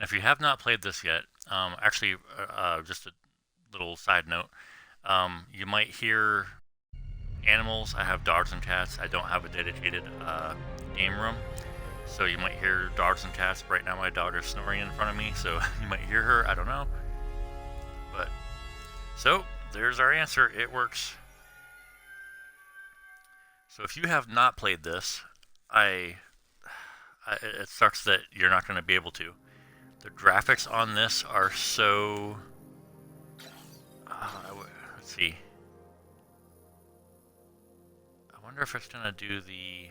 If you have not played this yet, actually, just a little side note, you might hear animals. I have dogs and cats. I don't have a dedicated game room, so you might hear dogs and cats. Right now, my dog is snoring in front of me, so you might hear her. I don't know, but so there's our answer. It works. So if you have not played this, it sucks that you're not going to be able to. The graphics on this are so. Let's see. I wonder if it's gonna do the.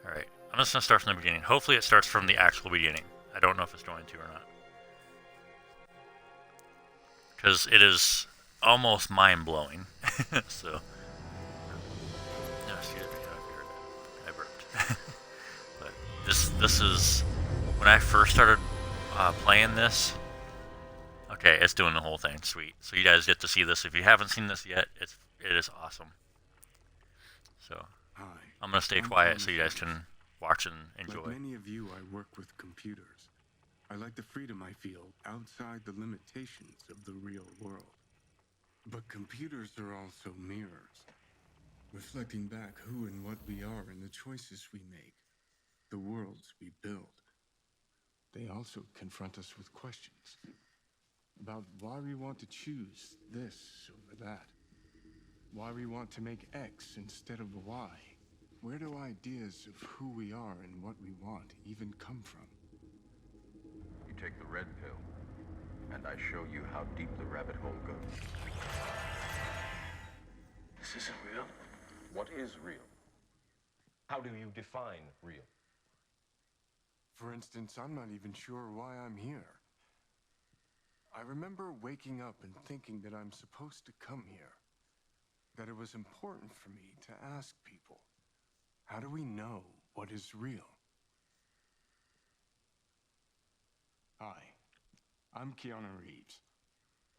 All right, I'm just gonna start from the beginning. Hopefully, it starts from the actual beginning. I don't know if it's going to or not, because it is almost mind-blowing. So. No, excuse me, I burped. But this is when I first started playing this. Okay, it's doing the whole thing. Sweet. So you guys get to see this. If you haven't seen this yet, it is awesome. So Hi, I'm gonna stay I'm quiet Thomas so you guys can watch and enjoy. Like many of you, I work with computers. I like the freedom I feel outside the limitations of the real world. But computers are also mirrors, reflecting back who and what we are and the choices we make, the worlds we build. They also confront us with questions about why we want to choose this over that, why we want to make X instead of Y. Where do ideas of who we are and what we want even come from? You take the red pill, and I show you how deep the rabbit hole goes. This isn't real. What is real? How do you define real? For instance, I'm not even sure why I'm here. I remember waking up and thinking that I'm supposed to come here, that it was important for me to ask people, how do we know what is real? Hi, I'm Keanu Reeves.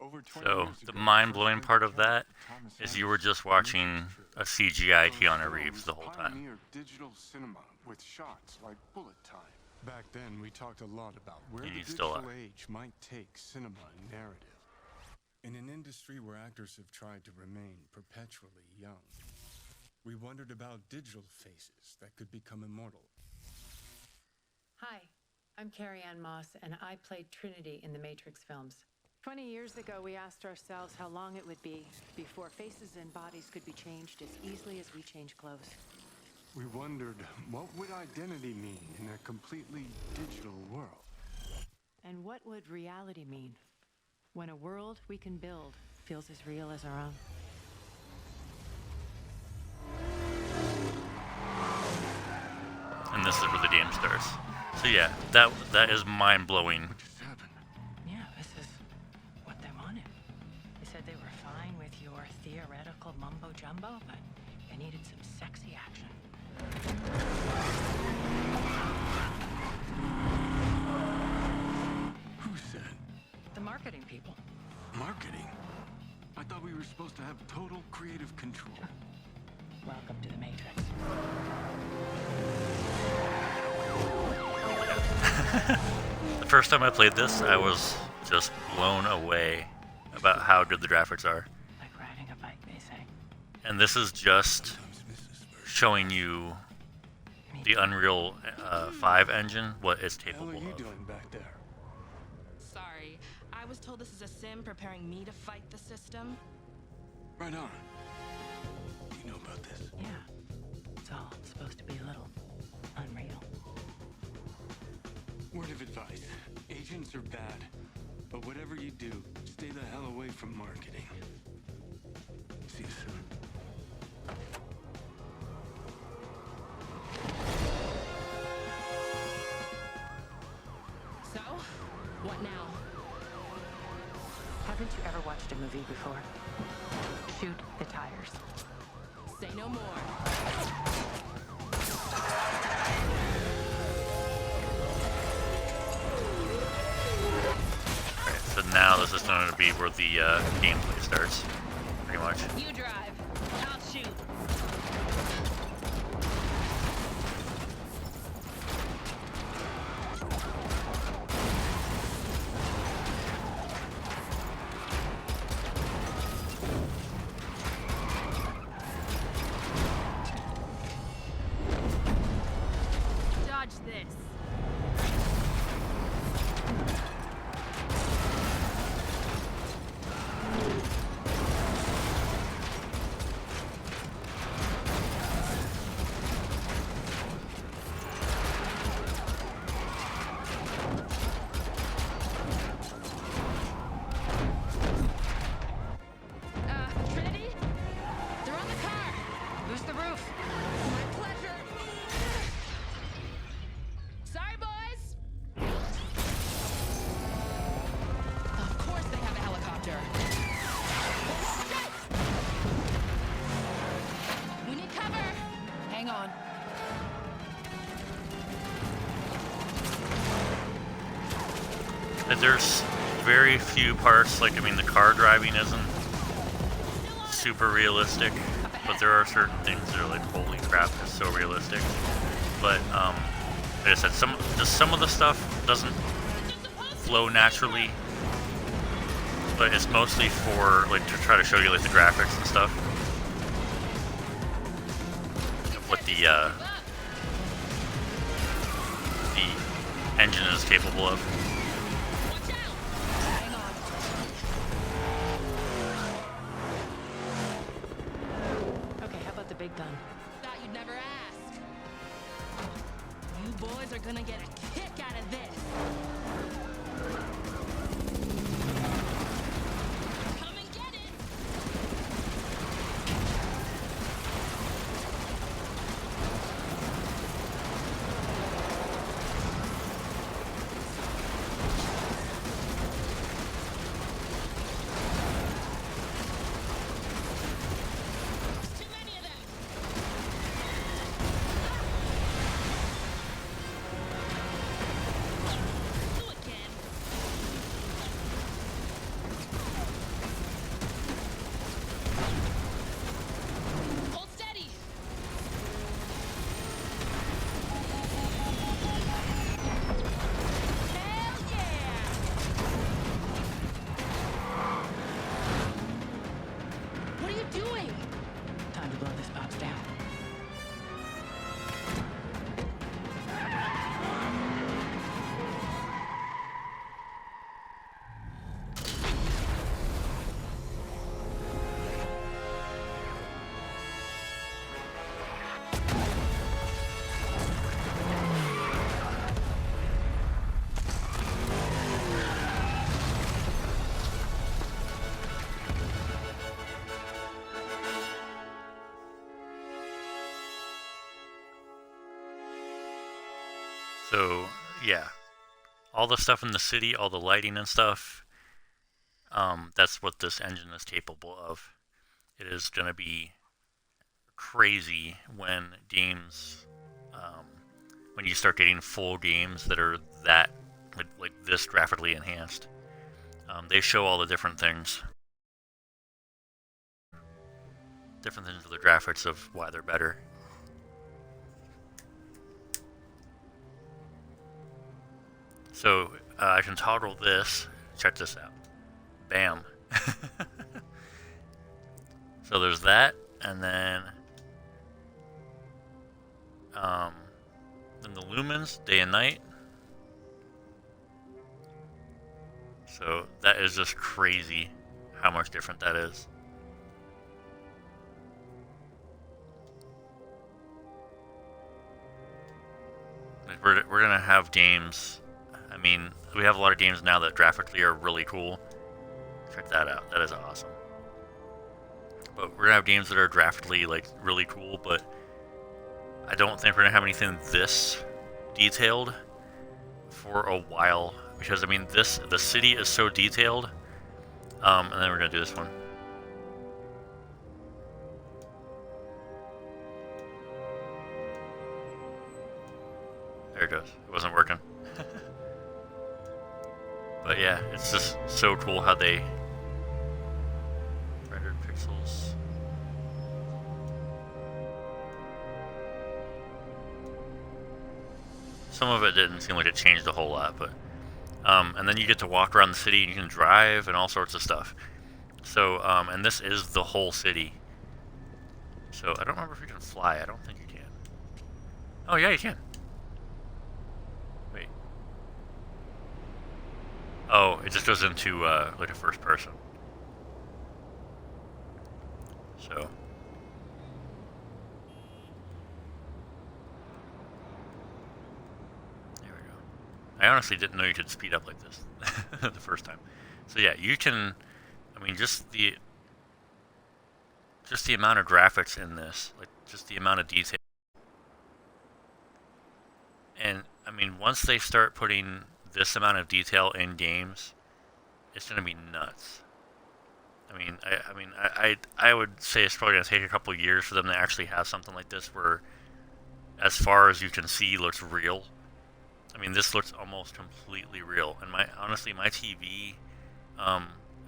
Over 20 So years the ago, mind-blowing first part read of the that account of Thomas is you were Anderson, just watching a CGI Keanu Those Reeves the films whole time. pioneered digital cinema with shots like bullet time. Back then, we talked a lot about where And the you still digital are. age might take cinema and narrative. In an industry where actors have tried to remain perpetually young, we wondered about digital faces that could become immortal. Hi, I'm Carrie Ann Moss, and I played Trinity in the Matrix films. 20 years ago, we asked ourselves how long it would be before faces and bodies could be changed as easily as we change clothes. We wondered, what would identity mean in a completely digital world? And what would reality mean when a world we can build feels as real as our own? And this is where the game starts. So yeah, that is mind-blowing. What just happened? Yeah, this is what they wanted. They said they were fine with your theoretical mumbo-jumbo, but they needed some sexy action. Who said? The marketing people. Marketing? I thought we were supposed to have total creative control. Welcome to the Matrix. The first time I played this, I was just blown away about how good the graphics are. Like riding a bike, they say. And this is just showing you the Unreal 5 engine, what it's What the hell capable are you of. doing back there? Sorry, I was told this is a sim preparing me to fight the system. Right on. You know about this? Yeah. It's all supposed to be a little unreal. Word of advice. Agents are bad. But whatever you do, stay the hell away from marketing. See you soon. So, what now? Haven't you ever watched a movie before? Shoot the tires. Say no more. Alright, so now this is going to be where the gameplay starts, pretty much. You drive. I'll shoot. Boost the roof. My pleasure. Sorry, boys. Of course they have a helicopter. Shit! We need cover. Hang on. There's very few parts, like, I mean, the car driving isn't super realistic, but there are certain things that are like, holy crap, it's so realistic. But, like I said, some of the stuff doesn't flow naturally, but it's mostly for, like, to try to show you, like, the graphics and stuff. Of what the engine is capable of. Hang on. Okay, how about the big gun? Thought you'd never ask. You boys are gonna get a kick out of this. Come and get it. Too many of them. You again. Hold steady. Hell yeah! What are you doing? Time to blow this box down. So, yeah. All the stuff in the city, all the lighting and stuff, that's what this engine is capable of. It is going to be crazy when games, when you start getting full games that are that, like this graphically enhanced. They show all the different things. Different things with the graphics of why they're better. So I can toggle this. Check this out. Bam. So there's that, and then the lumens, day and night. So that is just crazy how much different that is. Like we're gonna have games. I mean, we have a lot of games now that graphically are really cool. Check that out. That is awesome. But we're gonna have games that are graphically like really cool, but I don't think we're gonna have anything this detailed for a while, because I mean the city is so detailed. And then we're gonna do this one. There it goes. It wasn't working. But yeah, it's just so cool how they rendered pixels. Some of it didn't seem like it changed a whole lot, but and then you get to walk around the city and you can drive and all sorts of stuff. So and this is the whole city. So I don't remember if you can fly. I don't think you can. Oh yeah, you can. Wait. Oh, it just goes into like a first person. So. There we go. I honestly didn't know you could speed up like this the first time. So yeah, you can, I mean, just just the amount of graphics in this, like just the amount of detail. And I mean, once they start putting this amount of detail in games, it's gonna be nuts. I would say it's probably gonna take a couple years for them to actually have something like this where, as far as you can see, looks real. I mean, this looks almost completely real. And honestly, my TV,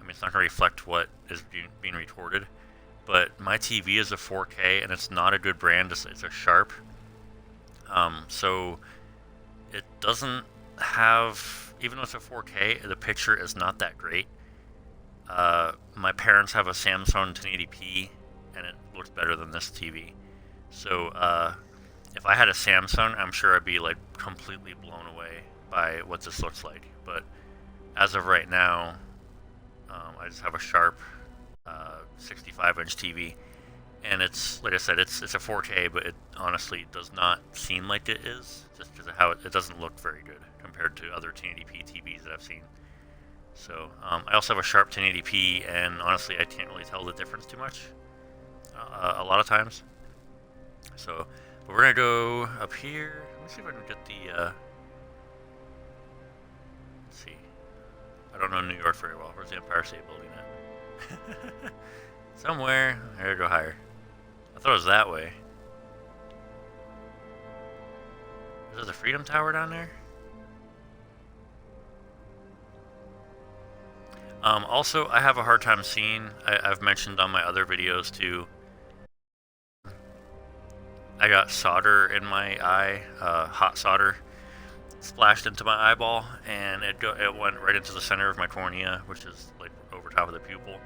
it's not gonna reflect what is being recorded, but my TV is a 4K, and it's not a good brand. It's a Sharp. So it doesn't have, even though it's a 4K, the picture is not that great. My parents have a Samsung 1080p, and it looks better than this TV. So if I had a Samsung, I'm sure I'd be like completely blown away by what this looks like. But as of right now, I just have a Sharp 65-inch TV, and it's, like I said, it's a 4K, but it honestly does not seem like it is, just because of how it doesn't look very good compared to other 1080p TVs that I've seen. So I also have a Sharp 1080p, and honestly, I can't really tell the difference too much a lot of times. So, but we're gonna go up here. Let me see if I can get the. Let's see. I don't know New York very well. Where's the Empire State Building at? Somewhere. I gotta go higher. I thought it was that way. Is there the Freedom Tower down there? Also, I have a hard time seeing. I've mentioned on my other videos too. I got solder in my eye, hot solder, splashed into my eyeball, and it went right into the center of my cornea, which is like over top of the pupil.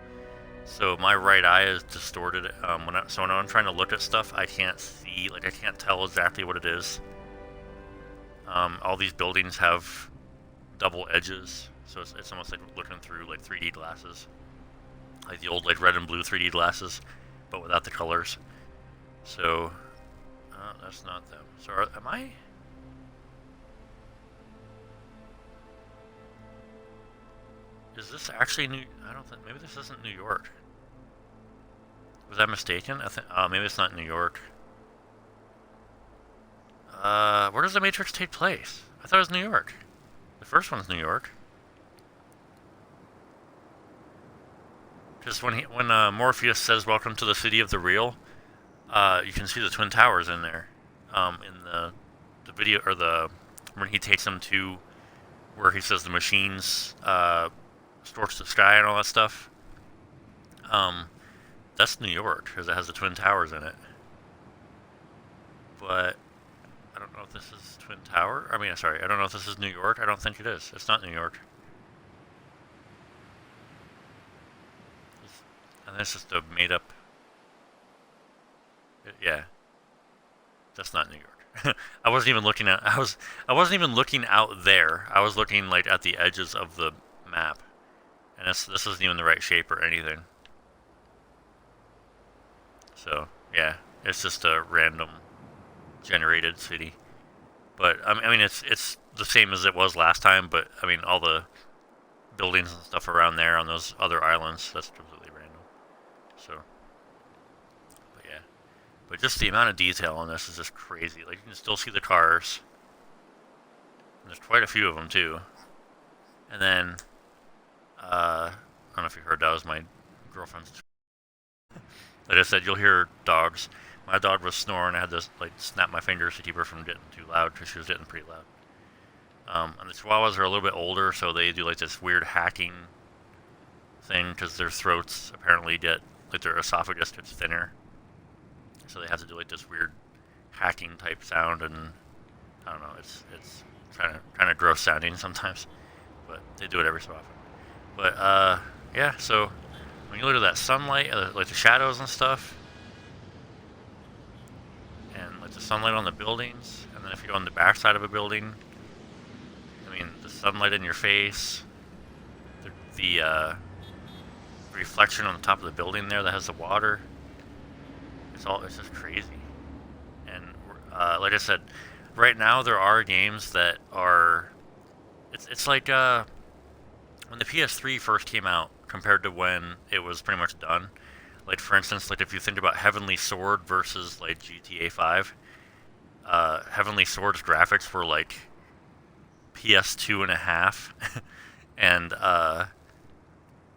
So my right eye is distorted. When I'm trying to look at stuff, I can't see, like I can't tell exactly what it is. All these buildings have double edges, so it's almost like looking through like 3D glasses, like the old like red and blue 3D glasses, but without the colors. So that's not them. So am I? Is this actually New? I don't think. Maybe this isn't New York. Was I mistaken? I think. Maybe it's not New York. Where does the Matrix take place? I thought it was New York. The first one's New York. Because when Morpheus says "Welcome to the city of the real," you can see the Twin Towers in there. In the video, or when he takes them to where he says the machines scorch the sky and all that stuff. That's New York, because it has the Twin Towers in it. But I don't know if this is Twin Tower. I don't know if this is New York. I don't think it is. It's not New York. And that's just a made-up. Yeah, that's not New York. I wasn't even looking at. I wasn't even looking out there. I was looking like at the edges of the map, and this isn't even the right shape or anything. So yeah, it's just a random generated city. But I mean, it's the same as it was last time. But I mean, all the buildings and stuff around there on those other islands, that's completely random. So, but yeah, but just the amount of detail on this is just crazy. Like, you can still see the cars. And there's quite a few of them too. And then, I don't know if you heard, that was my girlfriend's. Like I said, you'll hear dogs. My dog was snoring. I had to like snap my fingers to keep her from getting too loud, because she was getting pretty loud. And the Chihuahuas are a little bit older, so they do like this weird hacking thing, because their throats apparently get, like their esophagus gets thinner. So they have to do like this weird hacking type sound, and I don't know, it's kind of gross sounding sometimes, but they do it every so often. But yeah, so when you look at that sunlight, like the shadows and stuff, and like the sunlight on the buildings, and then if you go on the back side of a building, I mean, the sunlight in your face, the reflection on the top of the building there that has the water, it's just crazy. And like I said, right now there are games that are, it's like when the PS3 first came out compared to when it was pretty much done. Like for instance, like if you think about Heavenly Sword versus like GTA 5, Heavenly Sword's graphics were like PS2 and a half, and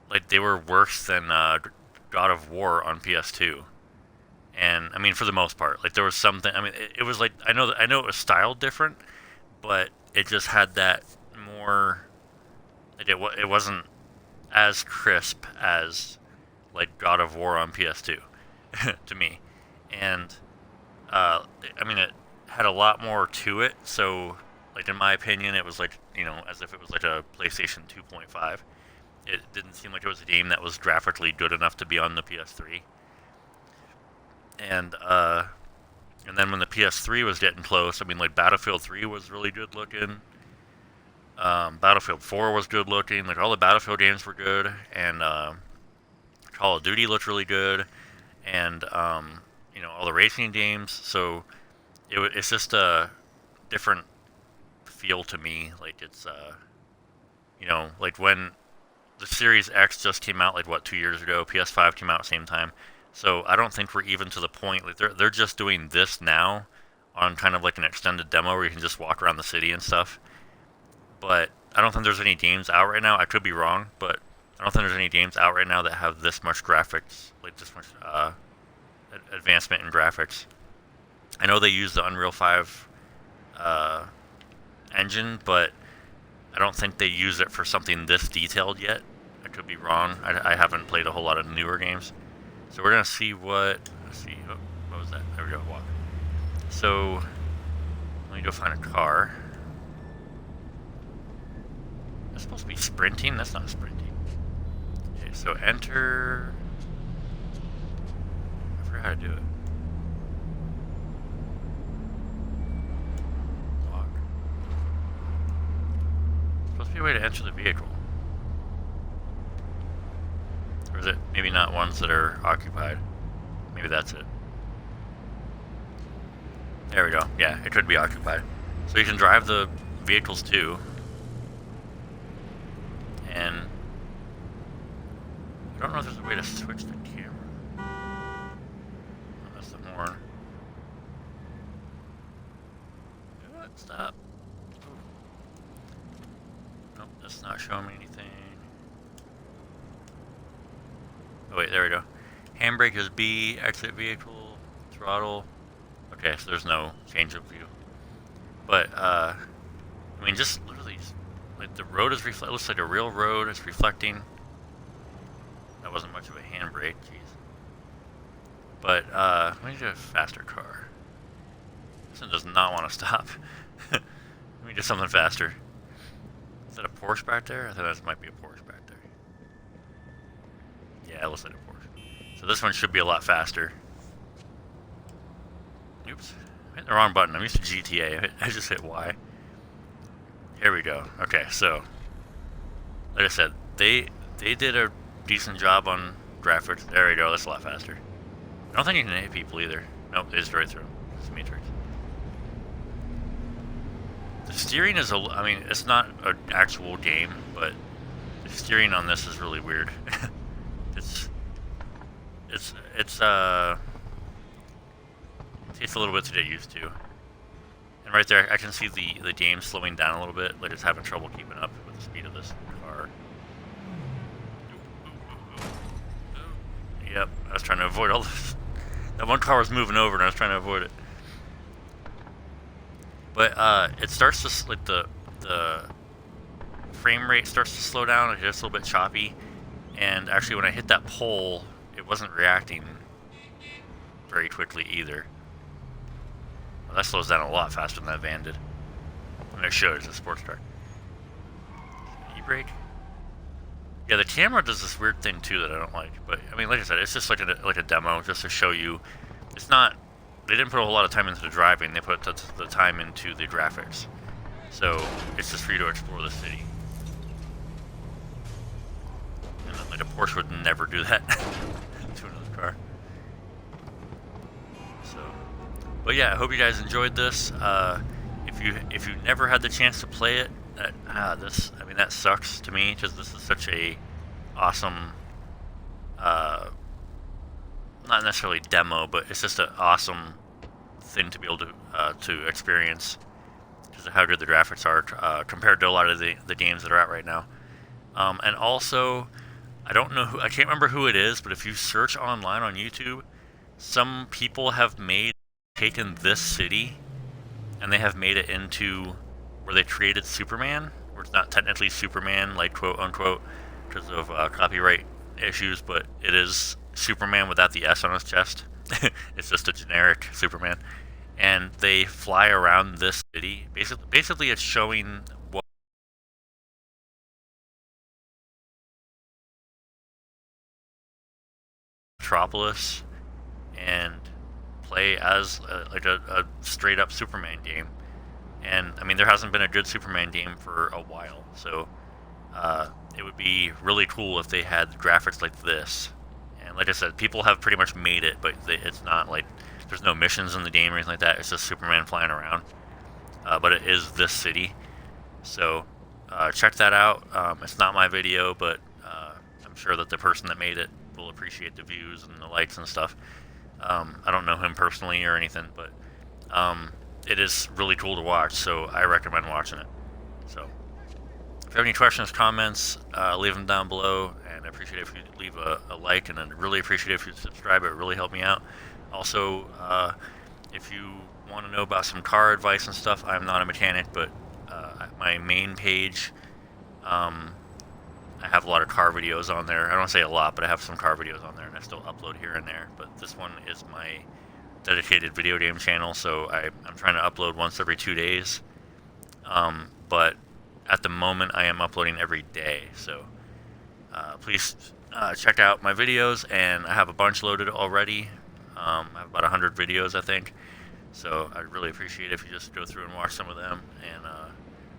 like they were worse than God of War on PS2. And I mean, for the most part, like there was something. I mean, it was like I know it was styled different, but it just had that more. It wasn't as crisp as like God of War on PS2 to me, and I mean it had a lot more to it. So like in my opinion, it was like as if it was like a PlayStation 2.5. It didn't seem like it was a game that was graphically good enough to be on the PS3. And then when the PS3 was getting close, I mean, like Battlefield 3 was really good looking. Battlefield 4 was good looking. Like all the Battlefield games were good, and Call of Duty looked really good, and all the racing games. So it's just a different feel to me. Like it's like when the Series X just came out, like what, 2 years ago. PS5 came out at the same time. So I don't think we're even to the point, like they're just doing this now on kind of like an extended demo where you can just walk around the city and stuff. But I don't think there's any games out right now. I could be wrong, but I don't think there's any games out right now that have this much graphics, like this much advancement in graphics. I know they use the Unreal 5 engine, but I don't think they use it for something this detailed yet. I could be wrong. I haven't played a whole lot of newer games. So we're going to see what was that? There we go, walk. So, let me go find a car. That's supposed to be sprinting? That's not sprinting. Okay, so enter... I forgot how to do it. Walk. There's supposed to be a way to enter the vehicle. Or is it maybe not ones that are occupied? Maybe that's it. There we go. Yeah, it could be occupied. So you can drive the vehicles too. And I don't know if there's a way to switch the camera. Oh, that's the horn. Stop. Nope, that's not showing me anything. Oh wait, there we go. Handbrake is B, exit vehicle, throttle. Okay, so there's no change of view. But, I mean, just look at these. Like, the road is it looks like a real road. It's reflecting. That wasn't much of a handbrake, jeez. But, we need a faster car. This one does not want to stop. Let me do something faster. Is that a Porsche back there? I think that might be a Porsche back there. Yeah, it looks like a Porsche. So this one should be a lot faster. Oops. I hit the wrong button. I'm used to GTA. I just hit Y. Here we go. Okay, so like I said, they did a decent job on graphics. There we go. That's a lot faster. I don't think you can hit people either. Nope, it's right through. It's Matrix. The steering is I mean, it's not an actual game, but the steering on this is really weird. It takes a little bit to get used to. And right there, I can see the game slowing down a little bit, like it's having trouble keeping up with the speed of this car. Yep, I was trying to avoid all this. That one car was moving over and I was trying to avoid it. But it starts to, like, the frame rate starts to slow down. It gets a little bit choppy. And actually when I hit that pole, it wasn't reacting very quickly either. Well, that slows down a lot faster than that van did. And it should, it's a sports car. E-brake? Yeah, the camera does this weird thing too that I don't like. But, I mean, like I said, it's just like a demo, just to show you. It's not, they didn't put a whole lot of time into the driving, they put the time into the graphics. So, it's just for you to explore the city. And then, like, a Porsche would never do that to another car. So, but yeah, I hope you guys enjoyed this. If you never had the chance to play it, that sucks to me, because this is such a awesome not necessarily demo, but it's just an awesome thing to be able to experience because of how good the graphics are compared to a lot of the games that are out right now. And also, I can't remember who it is, but if you search online on YouTube, some people have taken this city and they have made it into where they created Superman, where it's not technically Superman, like quote unquote, because of copyright issues, but it is Superman without the S on his chest. It's just a generic Superman. And they fly around this city. Basically it's showing what Metropolis and play as a straight up Superman game. And I mean, there hasn't been a good Superman game for a while, so it would be really cool if they had graphics like this. And like I said, people have pretty much made it, but it's not like there's no missions in the game or anything like that. It's just Superman flying around. But it is this city, so check that out. It's not my video, but I'm sure that the person that made it will appreciate the views and the likes and stuff. I don't know him personally or anything, but it is really cool to watch, so I recommend watching it. So if you have any questions, comments, leave them down below, and I appreciate it if you leave a like, and I'd really appreciate it if you subscribe. It would really help me out. Also, if you want to know about some car advice and stuff, I'm not a mechanic, but my main page, I have a lot of car videos on there. I don't say a lot, but I have some car videos on there, and I still upload here and there. But this one is my dedicated video game channel, so I'm trying to upload once every 2 days. But at the moment, I am uploading every day, so please check out my videos, and I have a bunch loaded already. I have about 100 videos, I think. So I'd really appreciate it if you just go through and watch some of them. And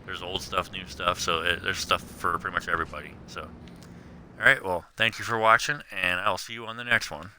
there's old stuff, new stuff, so there's stuff for pretty much everybody. So, all right, well, thank you for watching, and I'll see you on the next one.